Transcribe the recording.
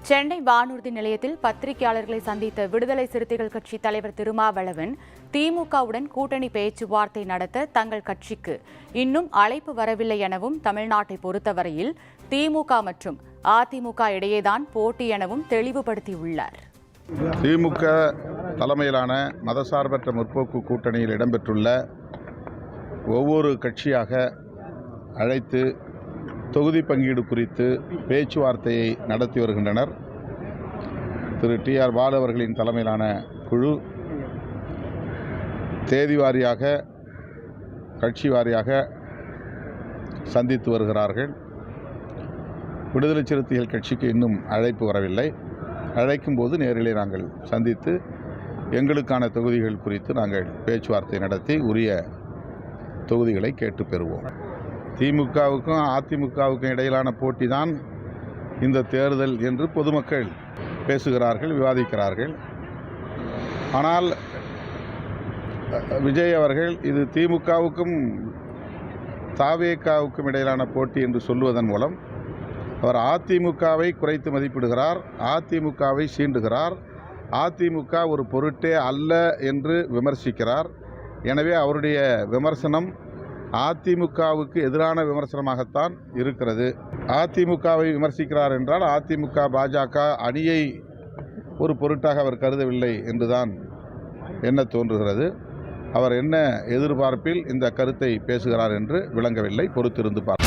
சென்னை வானூர்தி நிலையத்தில் பத்திரிகையாளர்களை சந்தித்த விடுதலை சிறுத்தைகள் கட்சி தலைவர் திருமாவளவன் திமுகவுடன் கூட்டணி பேச்சுவார்த்தை நடத்த தங்கள் கட்சிக்கு இன்னும் அழைப்பு வரவில்லை எனவும், தமிழ்நாட்டை பொறுத்தவரையில் திமுக மற்றும் அதிமுக இடையேதான் போட்டி எனவும் தெளிவுபடுத்தியுள்ளார். திமுக தலைமையிலான மதசார்பற்ற முற்போக்கு கூட்டணியில் இடம்பெற்றுள்ள ஒவ்வொரு கட்சியாக அழைத்து தொகுதி பங்கீடு குறித்து பேச்சுவார்த்தையை நடத்தி வருகின்றனர். திரு டி.ஆர். பாலு அவர்களின் தலைமையிலான குழு தேதி வாரியாக, கட்சி வாரியாக சந்தித்து வருகிறார்கள். விடுதலை சிறுத்தைகள் கட்சிக்கு இன்னும் அழைப்பு வரவில்லை. அழைக்கும் போது நேரிலே நாங்கள் சந்தித்து எங்களுக்கான தொகுதிகள் குறித்து நாங்கள் பேச்சுவார்த்தை நடத்தி உரிய தொகுதிகளை கேட்டு பெறுவோம். திமுகவுக்கும் அதிமுகவுக்கும் இடையிலான போட்டி தான் இந்த தேர்தல் என்று பொதுமக்கள் பேசுகிறார்கள், விவாதிக்கிறார்கள். ஆனால் விஜய் அவர்கள் இது திமுகவுக்கும் தவேகாவுக்கும் இடையிலான போட்டி என்று சொல்லுவதன் மூலம் அவர் அதிமுகவை குறைத்து மதிப்பிடுகிறார், அதிமுகவை சீண்டுகிறார், அதிமுக ஒரு பொருட்டே அல்ல என்று விமர்சிக்கிறார். எனவே அவருடைய விமர்சனம் அதிமுகவுக்கு எதிரான விமர்சனமாகத்தான் இருக்கிறது. அதிமுகவை விமர்சிக்கிறார் என்றால் அதிமுக பாஜக அணியை ஒரு பொருட்டாக அவர் கருதவில்லை என்றுதான் என்ன தோன்றுகிறது. அவர் என்ன எதிர்பார்ப்பில் இந்த கருத்தை பேசுகிறார் என்று விளங்கவில்லை. பொறுத்திருந்து பார்ப்போம்.